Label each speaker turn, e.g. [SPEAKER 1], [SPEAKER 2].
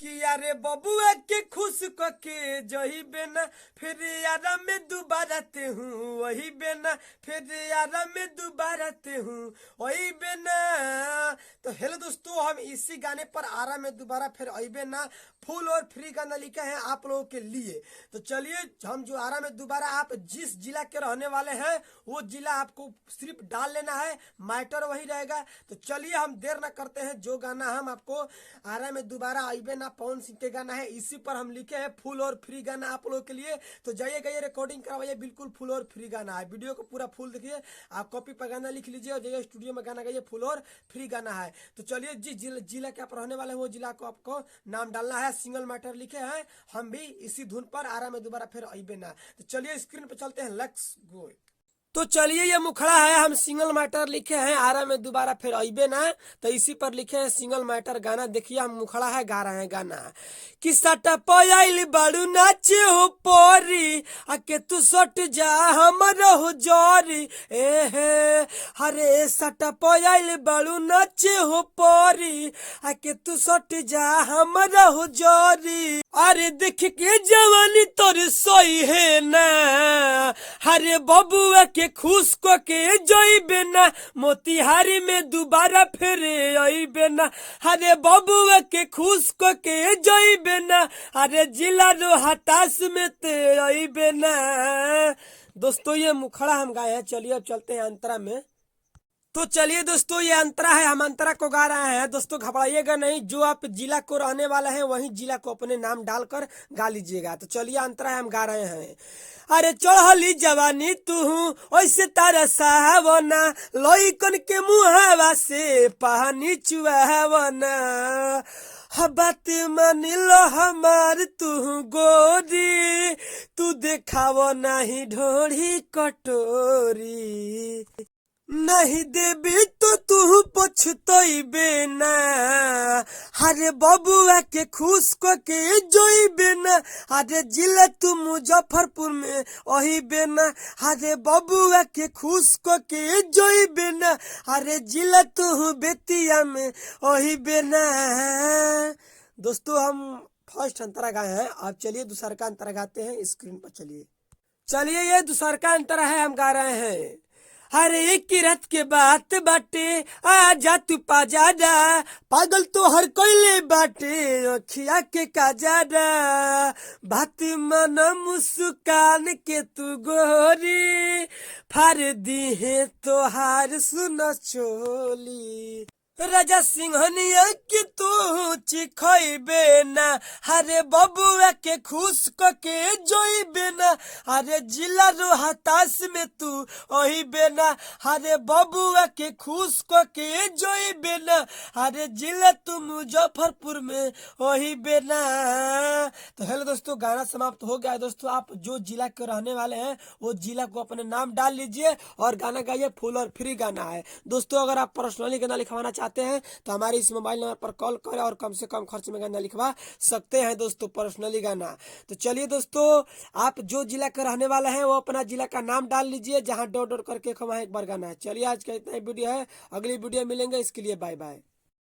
[SPEAKER 1] कि यारे बबुआ के खुश के जही बेना फिर यारा में दोबारा ते हूँ वही बेना फिर यारा में दोबारा ते हूँ वही बेना। तो हेलो दोस्तों, हम इसी गाने पर आरा में दोबारा फिर अबे ना फुल और फ्री गाना लिखा है आप लोगों के लिए। तो चलिए, हम जो आरा में दोबारा, आप जिस जिला के रहने वाले हैं वो जिला आपको सिर्फ डाल लेना है, मैटर वही रहेगा। तो चलिए हम देर ना करते हैं, जो गाना हम आपको आरा में दोबारा अबे ना पवन सिंह के गाना है, इसी पर हम लिखे हैं फुल और फ्री गाना आप लोगों के लिए। तो जाइए गइए रिकॉर्डिंग करवाइए, बिल्कुल फुल और फ्री गाना है। वीडियो को पूरा फुल देखिए, आप कॉपी पर गाना लिख लीजिए और जाइए स्टूडियो में गाना गाइए, फुल और फ्री गाना है। तो चलिए, जिस जिला के आप रहने वाले हैं वो जिला को आपको नाम डालना है, सिंगल मैटर लिखे हैं हम भी इसी धुन पर आरा में दोबारा फिर अबे ना। तो चलिए स्क्रीन पर चलते हैं, लेट्स गो। तो चलिए, ये मुखड़ा है, हम सिंगल मैटर लिखे हैं आरा में दोबारा फिर अबे ना, तो इसी पर लिखे हैं सिंगल मैटर गाना। देखिए हम मुखड़ा है, गा रहे हैं गाना कि सटा पयाइल बाड़ू नाचे हो पोरी आके तू सट जा हमर हो जोरी ए हरे सटा पयाइल बाड़ू नाचे हो पोरी आके तू सट जा हमर हो जोरी। अरे देख के जवानी तोर सोई है ना, हरे बबुआ के खुश को के जइबे ना, मोतिहारी में दोबारा फिर अइबे ना, हरे बबुआ के खुश को के जइबे ना, अरे जिला रो हताश में ते अइबे ना। दोस्तों ये मुखड़ा हम गाए हैं। चलिए अब चलते हैं अंतरा में। तो चलिए दोस्तों, ये अंतरा है, हम अंतरा को गा रहे हैं। दोस्तों घबराइएगा नहीं, जो आप जिला को रहने वाला है वही जिला को अपने नाम डालकर गा लीजिएगा। तो चलिए अंतरा है, हम गा रहे हैं। अरे चढ़ली जवानी तू ऐसे तारा सावना लइकन के मुहावा से पानी चुहावना, बात मानिल हमार तू गोरी, तू देखाव नहीं ढोरी कटोरी, नहीं देबी तो तू पछतइबे ना, हरे बबुआ के खुश को के जइबे ना, हरे जिला तू मुजफ्फरपुर में अहिबे ना, हरे बबुआ के खुश को के जइबे ना, हरे जिला तू बेतिया में अहिबे ना। दोस्तों हम फर्स्ट अंतरा गाए हैं, अब चलिए दूसरा का अंतरा गाते हैं। स्क्रीन पर चलिए ये दूसरा का अंतरा है, हम गा रहे हैं। हर एक रथ के बात बाटे आजा तू पाजारा, पागल तो हर कोयले बाटे अखिया के काजारा, बात मन मुस्कान के तू गोरी, फार दी है तो हार सुन चोली, राजा सिंहनिया की तू चिखइबे ना, हरे बबुआ के खुश को के जइबे ना, हरे जिला रो हताश में तू अहिबे ना, हरे बबुआ के खुश को के जइबे ना, हरे जिला तू मुजफ्फरपुर में अहिबे ना। तो हेलो दोस्तों, गाना समाप्त हो गया है। दोस्तों आप जो जिला के रहने वाले हैं वो जिला को अपने नाम डाल लीजिए और गाना गाइए, फुल और फ्री गाना है। दोस्तों अगर आप पर्सनली गाना लिखवाना चाहते हैं तो हमारे इस मोबाइल नंबर पर कॉल करें और कम से कम खर्च में गाना लिखवा सकते हैं दोस्तों, पर्सनली गाना। तो चलिए दोस्तों, आप जो जिला के रहने वाले हैं वो अपना जिला का नाम डाल लीजिए, जहां डॉट डॉट करके वहां एक बार गाना है। चलिए आज का इतना ही वीडियो है, अगली वीडियो मिलेंगे, इसके लिए बाय बाय।